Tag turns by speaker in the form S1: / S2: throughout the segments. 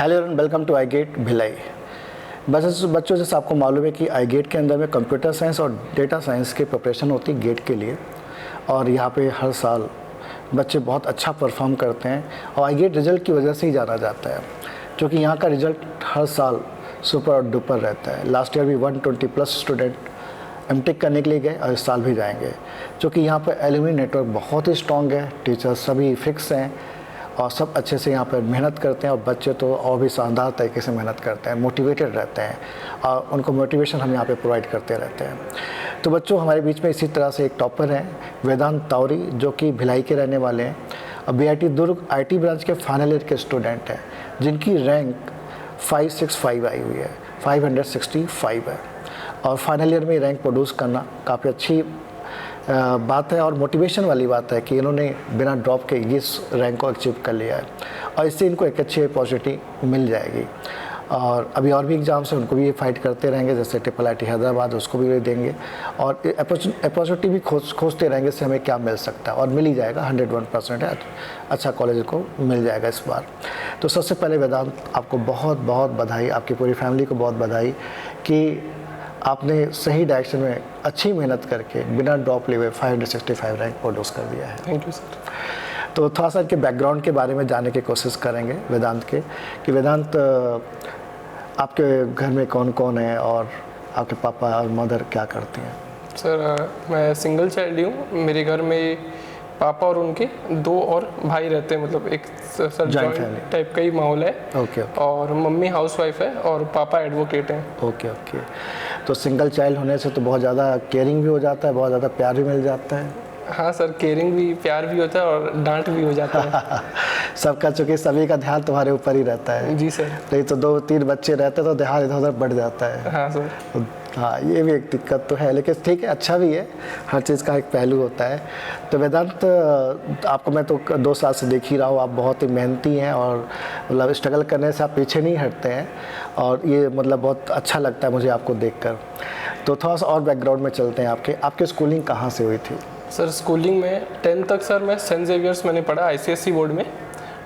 S1: Hello and welcome to I GATE Bhilai. बस बच्चों, जैसे आपको मालूम है कि आई गेट के अंदर में कंप्यूटर साइंस और डेटा साइंस की प्रिपरेशन होती है गेट के लिए, और यहाँ पे हर साल बच्चे बहुत अच्छा परफॉर्म करते हैं और आई गेट रिज़ल्ट की वजह से ही जाना जाता है, क्योंकि यहाँ का रिज़ल्ट हर साल सुपर और डुपर रहता है। लास्ट ईयर भी 120+ स्टूडेंट एमटेक करने के लिए गए और इस साल भी जाएंगे, क्योंकि यहाँ पर एलुमनी नेटवर्क बहुत ही स्ट्रॉन्ग है, टीचर्स सभी फिक्स हैं और सब अच्छे से यहाँ पर मेहनत करते हैं, और बच्चे तो और भी शानदार तरीके से मेहनत करते हैं, मोटिवेटेड रहते हैं और उनको मोटिवेशन हम यहाँ पे प्रोवाइड करते रहते हैं। तो बच्चों, हमारे बीच में इसी तरह से एक टॉपर हैं वेदांत तावरी, जो कि भिलाई के रहने वाले हैं और बीआईटी दुर्ग आईटी ब्रांच के फाइनल ईयर के स्टूडेंट हैं, जिनकी रैंक 565 आई हुई है, 565 है। और फाइनल ईयर में रैंक प्रोड्यूस करना काफ़ी अच्छी बात है और मोटिवेशन वाली बात है कि इन्होंने बिना ड्रॉप के इस रैंक को अचीव कर लिया है, और इससे इनको एक अच्छी अपॉर्चुनिटी मिल जाएगी। और अभी और भी एग्ज़ाम्स हैं, उनको भी ये फाइट करते रहेंगे, जैसे IIIT हैदराबाद, उसको भी देंगे और अपॉर्चुनिटी भी खोजते रहेंगे, इससे हमें क्या मिल सकता है, और मिल ही जाएगा। 101% है, अच्छा कॉलेज को मिल जाएगा इस बार। तो सबसे पहले वेदांत, आपको बहुत बहुत बधाई, आपकी पूरी फैमिली को बहुत बधाई कि आपने सही डायरेक्शन में अच्छी मेहनत करके बिना ड्रॉप लिए हुए 565 रैंक प्रोड्यूस कर दिया है।
S2: Thank you sir.
S1: तो थोड़ा सा इनके बैकग्राउंड के बारे में जानने की कोशिश करेंगे वेदांत के, कि वेदांत आपके घर में कौन कौन है और आपके पापा और मदर क्या करती हैं?
S2: सर मैं सिंगल चाइल्ड हूँ। मेरे घर में पापा और उनके 2 और भाई रहते हैं, मतलब एक सर जॉइंट टाइप का ही माहौल है।
S1: ओके।
S2: और मम्मी हाउसवाइफ है और पापा एडवोकेट हैं।
S1: ओके। तो सिंगल चाइल्ड होने से तो बहुत ज़्यादा केयरिंग भी हो जाता है, बहुत ज़्यादा प्यार भी मिल जाता है।
S2: हाँ सर, केयरिंग भी, प्यार भी होता है और डांट भी हो जाता है।
S1: सबका, चूँकि सभी का ध्यान तुम्हारे ऊपर ही रहता है।
S2: जी सर।
S1: नहीं तो 2-3 बच्चे रहते तो ध्यान इधर उधर बढ़ जाता है।
S2: हाँ सर।
S1: हाँ, ये भी एक दिक्कत तो है, लेकिन ठीक है, अच्छा भी है, हर चीज़ का एक पहलू होता है। तो वेदांत, आपको मैं तो 2 साल से देख ही रहा हूँ, आप बहुत ही मेहनती हैं और मतलब स्ट्रगल करने से आप पीछे नहीं हटते हैं, और ये मतलब बहुत अच्छा लगता है मुझे आपको देखकर। तो थोड़ा सा और बैकग्राउंड में चलते हैं। आपके स्कूलिंग कहाँ से हुई थी?
S2: सर स्कूलिंग में 10th तक सर मैं सेंट जेवियर्स मैंने पढ़ा ICSE बोर्ड में,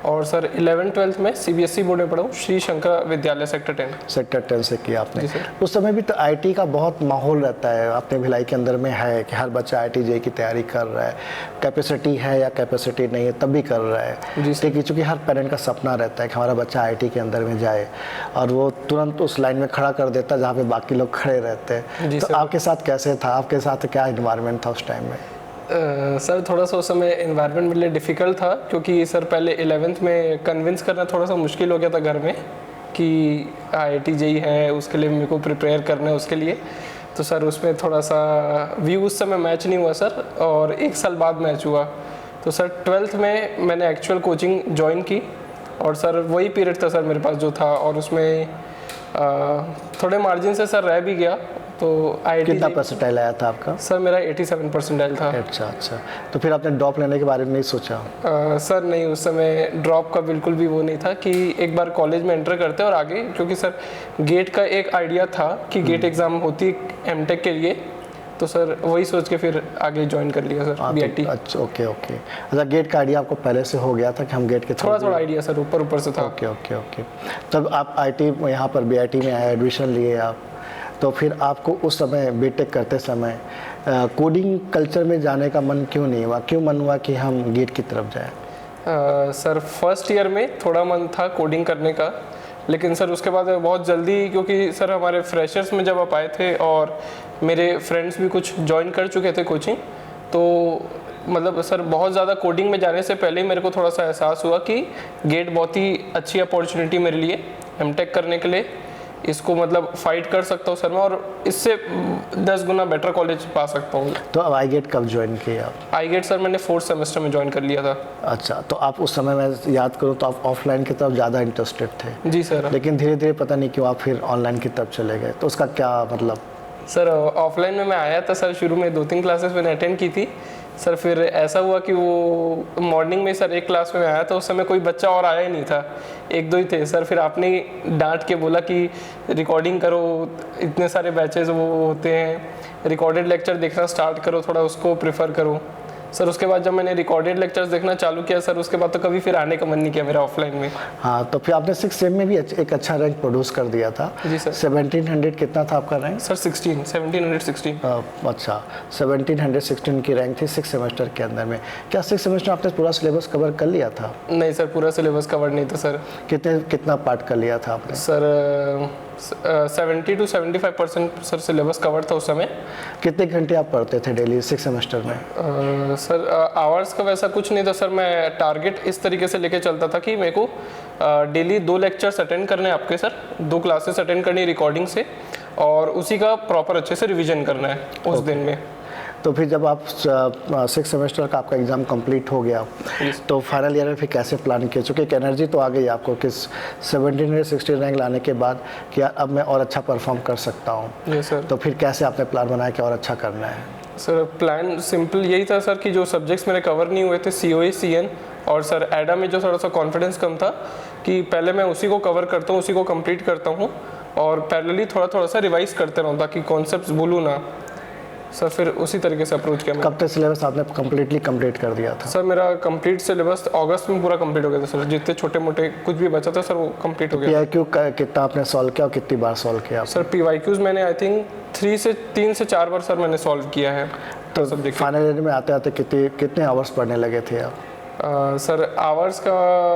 S2: और सर 11th-12th में CBSE बोर्ड में पढ़ा हूँ, श्री शंकर विद्यालय सेक्टर 10
S1: से किया आपने।
S2: सर।
S1: उस समय भी तो आईटी का बहुत माहौल रहता है, अपने भिलाई के अंदर में है कि हर बच्चा IIT JEE की तैयारी कर रहा है, कैपेसिटी है या कैपेसिटी नहीं है तब भी कर रहा है। लेकिन चूँकि हर पेरेंट का सपना रहता है कि हमारा बच्चा IIT के अंदर में जाए, और वो तुरंत उस लाइन में खड़ा कर देता है जहाँ पे बाकी लोग खड़े रहते हैं। तो आपके साथ कैसे था, आपके साथ क्या इन्वायरमेंट था उस टाइम में?
S2: सर थोड़ा सा उस समय इन्वायरमेंट मेरे लिए डिफ़िकल्ट था, क्योंकि सर पहले 11th में कन्विंस करना थोड़ा सा मुश्किल हो गया था घर में कि IIT JEE है, उसके लिए मेरे को प्रिपेयर करना है उसके लिए। तो सर उसमें थोड़ा सा व्यू उस समय मैच नहीं हुआ सर, और 1 साल बाद मैच हुआ। तो सर 12th में मैंने एक्चुअल कोचिंग ज्वाइन की, और सर वही पीरियड था सर मेरे पास जो था, और उसमें थोड़े मार्जिन से सर रह भी गया। तो IIT
S1: कितना परसेंटाइल आया था आपका?
S2: सर मेरा 87 परसेंटाइल था।
S1: अच्छा। तो फिर आपने ड्रॉप लेने के बारे में नहीं सोचा?
S2: सर नहीं, उस समय ड्रॉप का बिल्कुल भी वो नहीं था कि एक बार कॉलेज में एंटर करते और आगे, क्योंकि सर गेट का एक आइडिया था कि गेट एग्ज़ाम होती है एमटेक के लिए, तो सर वही सोच के फिर आगे ज्वाइन कर लिया सर BIT।
S1: अच्छा, ओके। अच्छा, गेट का आइडिया आपको पहले से हो गया था कि हम गेट के
S2: थोड़ा आइडिया सर ऊपर से था।
S1: ओके। तब आप IIT यहाँ पर BIT में आए, एडमिशन लिए आप, तो फिर आपको उस समय बीटेक करते समय कोडिंग कल्चर में जाने का मन क्यों नहीं हुआ, क्यों मन हुआ कि हम गेट की तरफ जाएं?
S2: सर फर्स्ट ईयर में थोड़ा मन था कोडिंग करने का, लेकिन सर उसके बाद बहुत जल्दी, क्योंकि सर हमारे फ्रेशर्स में जब आप आए थे और मेरे फ्रेंड्स भी कुछ ज्वाइन कर चुके थे कोचिंग, तो मतलब सर बहुत ज़्यादा कोडिंग में जाने से पहले ही मेरे को थोड़ा सा एहसास हुआ कि गेट बहुत ही अच्छी अपॉर्चुनिटी मेरे लिए एमटेक करने के लिए, इसको मतलब फाइट कर सकता हूँ सर मैं, और इससे 10 गुना बेटर कॉलेज पा सकता हूँ।
S1: तो अब आई गेट कब ज्वाइन किया आप?
S2: आई गेट सर मैंने 4th सेमेस्टर में ज्वाइन कर लिया था।
S1: अच्छा, तो आप उस समय मैं याद करूँ तो आप ऑफलाइन की तरफ ज़्यादा इंटरेस्टेड थे?
S2: जी सर।
S1: लेकिन धीरे धीरे पता नहीं क्यों आप फिर ऑनलाइन की तरफ चले गए, तो उसका क्या मतलब?
S2: सर ऑफलाइन में मैं आया था सर, शुरू में 2-3 क्लासेस मैंने अटेंड की थी सर, फिर ऐसा हुआ कि वो मॉर्निंग में सर एक क्लास में आया था, उस समय कोई बच्चा और आया ही नहीं था, 1-2 ही थे सर। फिर आपने डांट के बोला कि रिकॉर्डिंग करो, इतने सारे बैचेस वो होते हैं, रिकॉर्डेड लेक्चर देखना स्टार्ट करो, थोड़ा उसको प्रेफर करो। सर उसके बाद जब मैंने रिकॉर्डेड लेक्चर्स देखना चालू किया सर, उसके बाद तो कभी फिर आने का मन नहीं किया मेरा ऑफलाइन में।
S1: हाँ, तो फिर आपने 6 सेम में भी एक अच्छा रैंक प्रोड्यूस कर दिया था।
S2: जी सर।
S1: 1700 कितना था आपका रैंक?
S2: सर 1716।
S1: अच्छा, 1716 की रैंक थी 6 सेमेस्टर के अंदर में। क्या 6 सेमेस्टर आपने पूरा सिलेबस कवर कर लिया था?
S2: नहीं सर, पूरा सिलेबस कवर नहीं था सर।
S1: कितना पार्ट कर लिया था आपने?
S2: Sir 70 to 75% sir syllabus cover था उस समय।
S1: कितने घंटे आप पढ़ते थे डेली 6 सेमेस्टर में?
S2: सर आवर्स का वैसा कुछ नहीं था सर। मैं टारगेट इस तरीके से लेके चलता था कि मेरे को डेली 2 लेक्चर्स अटेंड करने हैं आपके सर, 2 क्लासेस अटेंड करनी रिकॉर्डिंग से, और उसी का प्रॉपर अच्छे से रिवीजन करना है उस दिन में।
S1: तो फिर जब आप 6 सेमेस्टर का आपका एग्ज़ाम कंप्लीट हो गया तो फाइनल ईयर में फिर कैसे प्लान किया? चूँकि एक एनर्जी तो आ गई आपको कि 1716 रैंक लाने के बाद कि यार अब मैं और अच्छा परफॉर्म कर सकता हूँ।
S2: जी सर।
S1: तो फिर कैसे आपने प्लान बनाया कि और अच्छा करना है?
S2: सर प्लान सिंपल यही था सर कि जो सब्जेक्ट्स मेरे कवर नहीं हुए थे COA CN और सर एडा में जो थोड़ा सा कॉन्फिडेंस कम था कि पहले मैं उसी को कवर करता हूँ, उसी को कंप्लीट करता हूँ और पैरेलली थोड़ा सा रिवाइज करते रहूँ ताकि कॉन्सेप्ट्स भूलूँ ना सर। फिर उसी तरीके से अप्रोच किया।
S1: कब तक सिलेबस आपने कंप्लीट कर दिया था?
S2: सर मेरा कंप्लीट सिलेबस अगस्त में पूरा कंप्लीट हो गया था सर। जितने छोटे मोटे कुछ भी बचा था सर वो कंप्लीट हो गया।
S1: PIQ कितना आपने सॉल्व किया और कितनी बार सॉल्व किया?
S2: सर PYQs मैंने आई थिंक 3 से 4 बार सर मैंने सॉल्व किया है।
S1: तो फाइनल ईयर में आते आते कितने आवर्स पढ़ने लगे थे आप?
S2: सर आवर्स का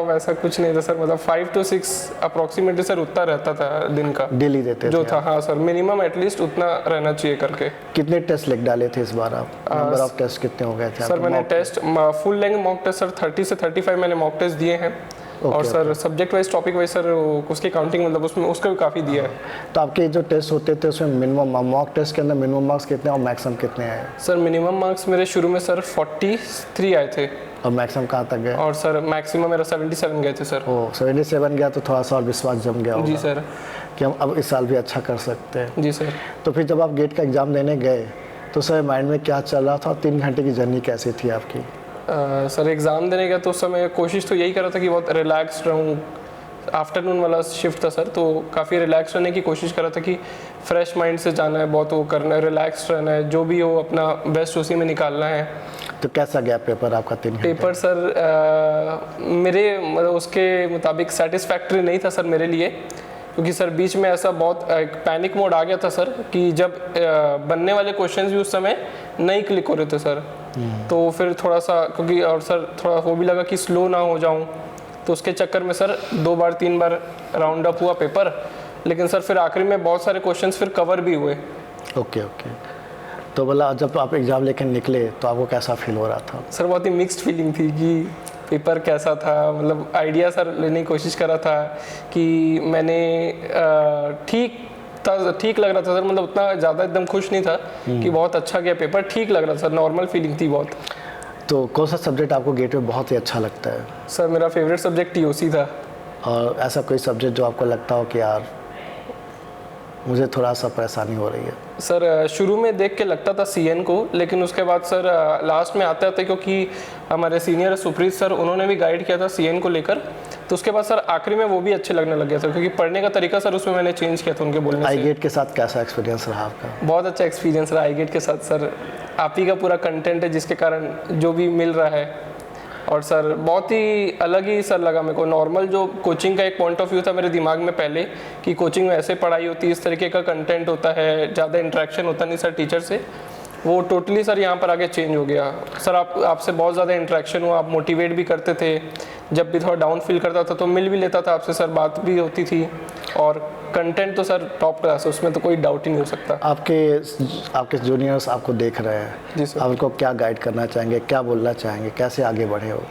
S2: वैसा कुछ नहीं था सर, मतलब 5 to 6 अप्रोक्सीमेटली सर उतना रहता था दिन का
S1: डेली देते
S2: जो
S1: थे
S2: था। हाँ सर, मिनिमम एटलीस्ट उतना रहना चाहिए करके।
S1: कितने टेस्ट लिख डाले थे इस बार आप? नंबर ऑफ टेस्ट कितने हो गए थे?
S2: सर मैंने test full length mock test sir 30 से 35 मैंने मॉक टेस्ट दिए हैं। और sir subject wise topic wise sir उसकी काउंटिंग मतलब उसमें उसका भी काफ़ी दिया है।
S1: तो आपके जो टेस्ट होते थे उसमें मिनिमम मॉक टेस्ट के अंदर मिनिमम मार्क्स कितने और मैक्सिमम कितने आए?
S2: सर मिनिमम मार्क्स मेरे शुरू में सर 43 आए थे
S1: और मैक्सिमम कहाँ तक गए?
S2: और सर मैक्सिमम मेरा 77 गए थे सर।
S1: ओह, 77 गया तो थोड़ा सा और विश्वास जम गया होगा
S2: जी सर
S1: कि हम अब इस साल भी अच्छा कर सकते हैं।
S2: जी सर।
S1: तो फिर जब आप गेट का एग्ज़ाम देने गए तो सर माइंड में क्या चल रहा था? 3 घंटे की जर्नी कैसी थी आपकी?
S2: सर एग्ज़ाम देने का तो उस समय कोशिश तो यही कर रहा था कि बहुत रिलैक्स रहूँ। आफ्टरनून वाला शिफ्ट था सर, तो काफ़ी रिलैक्स रहने की कोशिश कर रहा था कि फ्रेश माइंड से जाना है, बहुत वो करना है, रिलैक्स रहना है, जो भी हो अपना बेस्ट उसी में निकालना है।
S1: तो कैसा गया पेपर आपका 3 घंटे?
S2: पेपर सर मेरे मतलब उसके मुताबिक सेटिस्फैक्ट्री नहीं था सर मेरे लिए, क्योंकि सर बीच में ऐसा बहुत एक पैनिक मोड आ गया था सर कि जब बनने वाले क्वेश्चंस भी उस समय नहीं क्लिक हो रहे थे सर। तो फिर थोड़ा सा क्योंकि और सर थोड़ा वो भी लगा कि स्लो ना हो जाऊं, तो उसके चक्कर में सर 2 बार 3 बार राउंड अप हुआ पेपर, लेकिन सर फिर आखिरी में बहुत सारे क्वेश्चंस फिर कवर भी हुए।
S1: ओके। तो बोला जब आप एग्ज़ाम लेकर निकले तो आपको कैसा फील हो रहा था?
S2: सर बहुत ही मिक्स्ड फीलिंग थी कि पेपर कैसा था, मतलब आइडिया सर लेने की कोशिश कर रहा था कि मैंने ठीक लग रहा था सर, मतलब उतना ज़्यादा एकदम खुश नहीं था कि बहुत अच्छा गया पेपर, ठीक लग रहा था सर, नॉर्मल फीलिंग थी बहुत।
S1: तो कौन सा सब्जेक्ट आपको गेट में बहुत ही अच्छा लगता है?
S2: सर मेरा फेवरेट सब्जेक्ट TOC था।
S1: और ऐसा कोई सब्जेक्ट जो आपको लगता हो कि यार मुझे थोड़ा सा परेशानी हो रही है?
S2: सर शुरू में देख के लगता था CN को, लेकिन उसके बाद सर लास्ट में आते आते क्योंकि हमारे सीनियर सुप्रीत सर उन्होंने भी गाइड किया था CN को लेकर, तो उसके बाद सर आखिरी में वो भी अच्छे लगने लग गया था, क्योंकि पढ़ने का तरीका सर उसमें मैंने चेंज किया था उनके बोलने से।
S1: iGate के साथ कैसा एक्सपीरियंस रहा आपका?
S2: बहुत अच्छा एक्सपीरियंस रहा iGate के साथ सर। आप ही का पूरा कंटेंट है जिसके कारण जो भी मिल रहा है, और सर बहुत ही अलग ही सर लगा मेरे को। नॉर्मल जो कोचिंग का एक पॉइंट ऑफ व्यू था मेरे दिमाग में पहले कि कोचिंग में ऐसे पढ़ाई होती है, इस तरीके का कंटेंट होता है, ज़्यादा इंटरेक्शन होता नहीं सर टीचर से, वो टोटली सर यहाँ पर आगे चेंज हो गया। सर आपसे बहुत ज़्यादा इंटरेक्शन हुआ, आप मोटिवेट भी करते थे, जब भी थोड़ा डाउन फील करता था तो मिल भी लेता था आपसे सर, बात भी होती थी, और कंटेंट तो सर टॉप क्लास है, उसमें तो कोई डाउट ही नहीं हो सकता।
S1: आपके जूनियर्स आपको देख रहे हैं
S2: जी सर,
S1: आप उनको क्या गाइड करना चाहेंगे, क्या बोलना चाहेंगे, कैसे आगे बढ़े हो?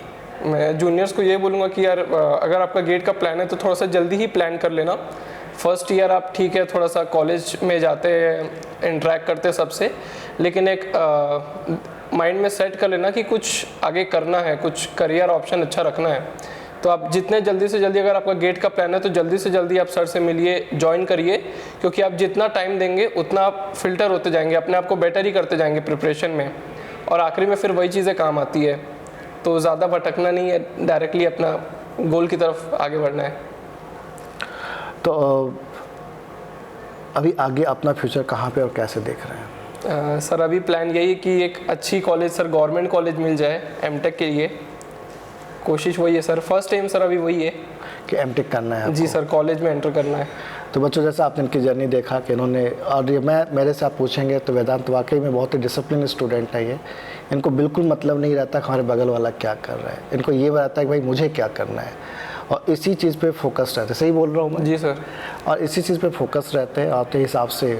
S2: मैं जूनियर्स को ये बोलूँगा कि यार अगर आपका गेट का प्लान है तो थोड़ा सा जल्दी ही प्लान कर लेना। फर्स्ट ईयर आप ठीक है थोड़ा सा कॉलेज में जाते हैं, इंटरेक्ट करते हैं सबसे, लेकिन एक माइंड में सेट कर लेना कि कुछ आगे करना है, कुछ करियर ऑप्शन अच्छा रखना है। तो आप जितने जल्दी से जल्दी, अगर आपका गेट का प्लान है तो जल्दी से जल्दी आप सर से मिलिए, ज्वाइन करिए, क्योंकि आप जितना टाइम देंगे उतना आप फिल्टर होते जाएंगे, अपने आप को बेटर ही करते जाएंगे प्रिपरेशन में, और आखिरी में फिर वही चीज़ें काम आती है। तो ज़्यादा भटकना नहीं है, डायरेक्टली अपना गोल की तरफ आगे बढ़ना है।
S1: तो अभी आगे अपना फ्यूचर कहाँ पे और कैसे देख रहे हैं?
S2: सर अभी प्लान यही है कि एक अच्छी कॉलेज सर गवर्नमेंट कॉलेज मिल जाए एमटेक के लिए, कोशिश वही है सर, फर्स्ट एम सर अभी वही है
S1: कि एमटेक करना है
S2: जी
S1: आपको।
S2: सर, कॉलेज में एंटर करना है।
S1: तो बच्चों जैसा आपने इनकी जर्नी देखा कि इन्होंने, और ये मैं मेरे से आप पूछेंगे तो वेदांत वाकई में बहुत ही डिसिप्लिन स्टूडेंट है ये। इनको बिल्कुल मतलब नहीं रहता कि हमारे बगल वाला क्या कर रहा है, इनको ये रहता है कि भाई मुझे क्या करना है, और इसी चीज़ पे फोकस रहते हैं। सही बोल रहा हूँ मैं?
S2: जी सर।
S1: और इसी चीज़ पे फोकस रहते हैं आपके हिसाब से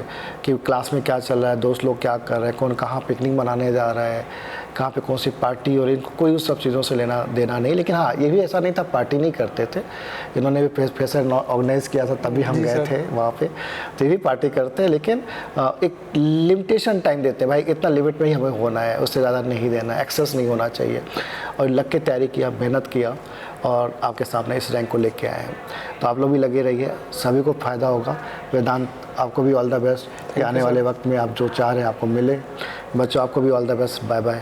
S1: कि क्लास में क्या चल रहा है, दोस्त लोग क्या कर रहे हैं, कौन कहाँ पिकनिक मनाने जा रहा है, कहाँ पे कौन सी पार्टी, और इनको कोई उस सब चीज़ों से लेना देना नहीं। लेकिन हाँ, ये भी ऐसा नहीं था पार्टी नहीं करते थे, इन्होंने भी फेस्टर ऑर्गेनाइज़ किया था तभी हम गए थे वहाँ पे, तो ये भी पार्टी करते हैं। लेकिन एक लिमिटेशन टाइम देते हैं, भाई इतना लिमिट में ही हमें होना है, उससे ज़्यादा नहीं देना, एक्सेस नहीं होना चाहिए। और लग के तैयारी किया, मेहनत किया, और आपके सामने इस रैंक को लेके आए हैं। तो आप लोग भी लगे रहिए, सभी को फ़ायदा होगा। वेदांत आपको भी ऑल द बेस्ट कि आने वाले वक्त में आप जो चाह रहे हैं आपको मिले। बच्चों आपको भी all the best, bye bye.